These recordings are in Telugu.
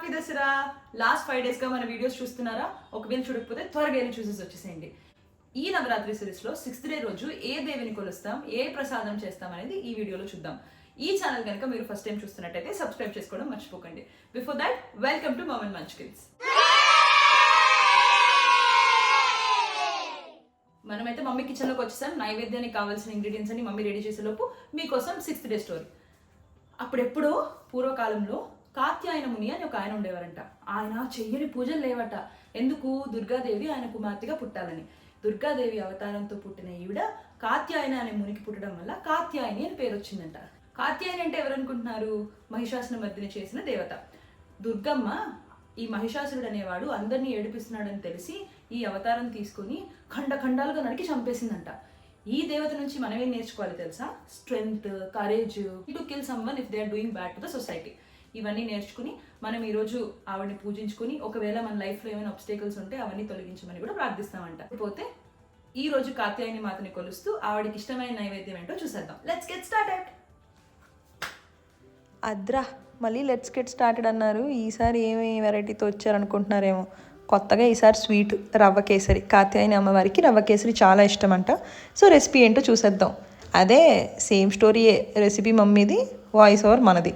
హ్యాపీ దసరా. లాస్ట్ 5 days గా మన వీడియోస్ చూస్తున్నారా? ఒకవేళ చూడకపోతే త్వరగా వెళ్ళి చూసేసి వచ్చేసేయండి. ఈ నవరాత్రి సిరీస్ లో 6th డే రోజు ఏ దేవిని కొలుస్తాం, ఏ ప్రసాదం చేస్తాం అనేది ఈ వీడియోలో చూద్దాం. ఈ ఛానల్ కనుక మీరు ఫస్ట్ టైం చూస్తున్నట్టయితే సబ్స్క్రైబ్ చేసుకోవడం మర్చిపోకండి. Before that, welcome to mum and munchkins. మనమైతే మమ్మీ కిచెన్లోకి వచ్చేసాం. నైవేద్యానికి కావాల్సిన ఇంగ్రీడియంట్స్ అని మమ్మీ రెడీ చేసేలోపు మీకోసం 6th డే స్టోరీ. అప్పుడెప్పుడో పూర్వకాలంలో కాత్యాయన ముని అని ఒక ఆయన ఉండేవారంట. ఆయన చెయ్యని పూజలు లేవట. ఎందుకు? దుర్గాదేవి ఆయన కుమార్తెగా పుట్టాలని. దుర్గాదేవి అవతారంతో పుట్టిన ఈవిడ కాత్యాయన అనే మునికి పుట్టడం వల్ల కాత్యాయని అని పేరు వచ్చిందంట. కాత్యాయని అంటే ఎవరనుకుంటున్నారు? మహిషాసుర మర్దిని చేసిన దేవత. దుర్గమ్మ ఈ మహిషాసురుడు అనేవాడు అందరినీ ఏడిపిస్తున్నాడని తెలిసి ఈ అవతారం తీసుకుని ఖండాలుగా నరికి చంపేసిందంట. ఈ దేవత నుంచి మనం ఏం నేర్చుకోవాలి తెలుసా? Strength, courage to kill someone if they are doing bad to the society. ఇవన్నీ నేర్చుకుని మనం ఈరోజు ఆవిడని పూజించుకుని ఒకవేళ మన లైఫ్లో ఏమైనా ఆబ్స్టేకల్స్ ఉంటే అవన్నీ తొలగించమని కూడా ప్రార్థిస్తామంట. పోతే ఈ రోజు కాత్యాయని మాతని కొలుస్తూ ఆవిడకి ఇష్టమైన నైవేద్యం ఏంటో చూసేద్దాం. Let's get started. అద్రా మళ్ళీ లెట్స్ గెట్ స్టార్టెడ్ అన్నారు. ఈసారి ఏమి వెరైటీతో వచ్చారనుకుంటున్నారేమో. కొత్తగా ఈసారి స్వీట్ రవ్వ కేసరి. కాత్యాయని అమ్మవారికి రవ్వ కేసరి చాలా ఇష్టం అంట. సో రెసిపీ ఏంటో చూసేద్దాం. అదే సేమ్ స్టోరీయే, రెసిపీ మమ్మీది, వాయిస్ ఓవర్ మనది.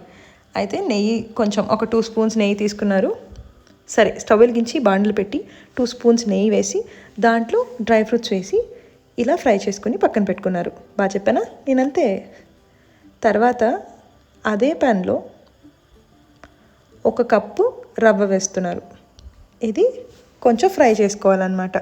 అయితే నెయ్యి కొంచెం ఒక 2 స్పూన్స్ నెయ్యి తీసుకున్నారు. సరే, స్టవ్ వెలిగించి బాండ్లు పెట్టి 2 స్పూన్స్ నెయ్యి వేసి దాంట్లో డ్రై ఫ్రూట్స్ వేసి ఇలా ఫ్రై చేసుకొని పక్కన పెట్టుకున్నారు. బాగా చెప్పానా? నేనంతే. తర్వాత అదే ప్యాన్లో 1 కప్పు రవ్వ వేస్తున్నారు. ఇది కొంచెం ఫ్రై చేసుకోవాలన్నమాట.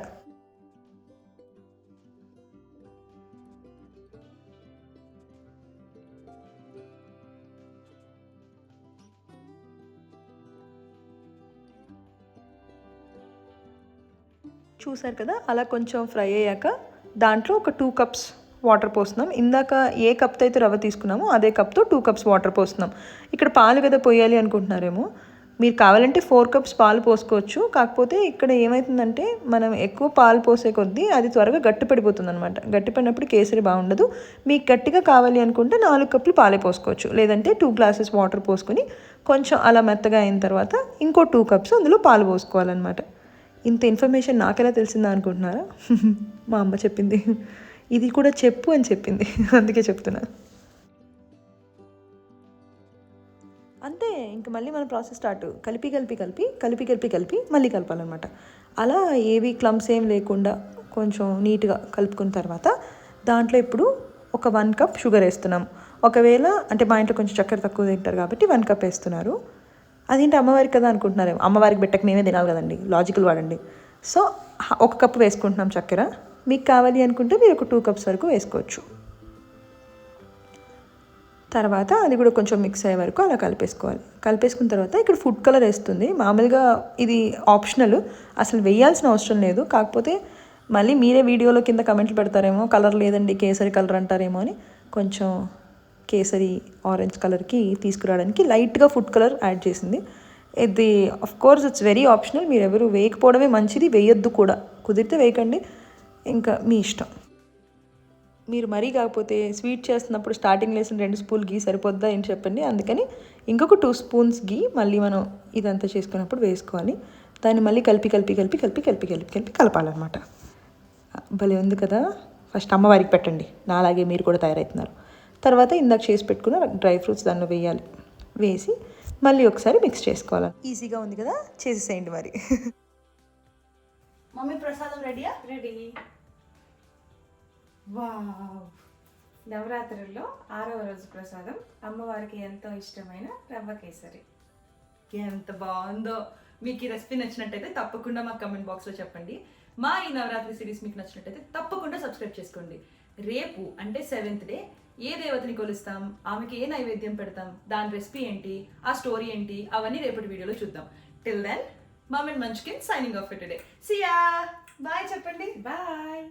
చూసారు కదా, అలా కొంచెం ఫ్రై అయ్యాక దాంట్లో ఒక 2 కప్స్ వాటర్ పోస్తున్నాం. ఇందాక ఏ కప్తో అయితే రవ్వ తీసుకున్నామో అదే కప్తో 2 కప్స్ వాటర్ పోస్తున్నాం. ఇక్కడ పాలు కదా పోయాలి అనుకుంటున్నారేమో. మీరు కావాలంటే 4 కప్స్ పాలు పోసుకోవచ్చు. కాకపోతే ఇక్కడ ఏమవుతుందంటే మనం ఎక్కువ పాలు పోసే కొద్దీ అది త్వరగా గట్టిపడిపోతుంది అనమాట. గట్టిపడినప్పుడు కేసరి బాగుండదు. మీకు గట్టిగా కావాలి అనుకుంటే 4 కప్పులు పాలే పోసుకోవచ్చు. లేదంటే 2 గ్లాసెస్ వాటర్ పోసుకొని కొంచెం అలా మెత్తగా అయిన తర్వాత ఇంకో 2 కప్స్ అందులో పాలు పోసుకోవాలన్నమాట. ఇంత ఇన్ఫర్మేషన్ నాకెలా తెలిసిందా అనుకుంటున్నారా? మా అమ్మ చెప్పింది. ఇది కూడా చెప్పు అని చెప్పింది, అందుకే చెప్తున్నా. అంతే, ఇంక మళ్ళీ మన ప్రాసెస్ స్టార్ట్. కలిపి మళ్ళీ కలపాలన్నమాట. అలా ఏవి క్లమ్స్ ఏం లేకుండా కొంచెం నీట్గా కలుపుకున్న తర్వాత దాంట్లో ఇప్పుడు ఒక 1 కప్ షుగర్ వేస్తున్నాం. ఒకవేళ అంటే మా ఇంట్లో కొంచెం చక్కెర తక్కువ తింటారు కాబట్టి 1 కప్ వేస్తున్నారు. అదేంటి అమ్మవారికి కదా అనుకుంటున్నారేమో. అమ్మవారికి పెట్టక మేమే తినాలి కదండి, లాజికల్ వాడండి. సో 1 కప్ వేసుకుంటున్నాం చక్కెర. మీకు కావాలి అనుకుంటే మీరు ఒక 2 కప్స్ వరకు వేసుకోవచ్చు. తర్వాత అది కూడా కొంచెం మిక్స్ అయ్యే వరకు అలా కలిపేసుకోవాలి. కలిపేసుకున్న తర్వాత ఇక్కడ ఫుడ్ కలర్ వేస్తుంది. మామూలుగా ఇది ఆప్షనల్, అసలు వేయాల్సిన అవసరం లేదు. కాకపోతే మళ్ళీ మీరే వీడియోలో కింద కమెంట్లు పెడతారేమో, కలర్ లేదండి కేసరి కలర్ అంటారేమో అని. కొంచెం కేసరి ఆరెంజ్ కలర్కి తీసుకురావడానికి లైట్గా ఫుడ్ కలర్ యాడ్ చేసింది. ఇది of course it's very optional. మీరు ఎవరు వేయకపోవడమే మంచిది, వేయొద్దు కూడా. కుదిరితే వేయకండి, ఇంకా మీ ఇష్టం. మీరు మరీ కాకపోతే స్వీట్ చేస్తున్నప్పుడు స్టార్టింగ్ లేసిన 2 స్పూన్లు గీ సరిపోద్దా ఏంటి చెప్పండి. అందుకని ఇంకొక 2 స్పూన్స్ గీ మళ్ళీ మనం ఇదంతా చేసుకున్నప్పుడు వేసుకోవాలి. దాన్ని మళ్ళీ కలిపి కలపాలన్నమాట. భలే ఉంది కదా. ఫస్ట్ అమ్మవారికి పెట్టండి, నాలాగే మీరు కూడా తయారవుతున్నారు. తర్వాత ఇందాక చేసి పెట్టుకున్న డ్రై ఫ్రూట్స్ దానిలో వేయాలి. వేసి మళ్ళీ ఒకసారి మిక్స్ చేసుకోవాలి. ఈజీగా ఉంది కదా, చేసేసేయండి మరి. మమ్మీ ప్రసాదం రెడీయా? రెడీ. వావ్! నవరాత్రుల్లో 6వ రోజు ప్రసాదం అమ్మవారికి ఎంతో ఇష్టమైన రవ్వ కేసరి. ఎంత బాగుందో. మీకు ఈ రెసిపీ నచ్చినట్టయితే తప్పకుండా మాకు కమెంట్ బాక్స్లో చెప్పండి. మా ఈ నవరాత్రి సిరీస్ మీకు నచ్చినట్టయితే తప్పకుండా సబ్స్క్రైబ్ చేసుకోండి. రేపు అంటే 7th డే ఏ దేవతని కొలుస్తాం, ఆమెకి ఏ నైవేద్యం పెడతాం, దాని రెసిపీ ఏంటి, ఆ స్టోరీ ఏంటి, అవన్నీ రేపటి వీడియోలో చూద్దాం. Till then, mum and munchkins signing off for today. See ya. Bye చెప్పండి. బాయ్.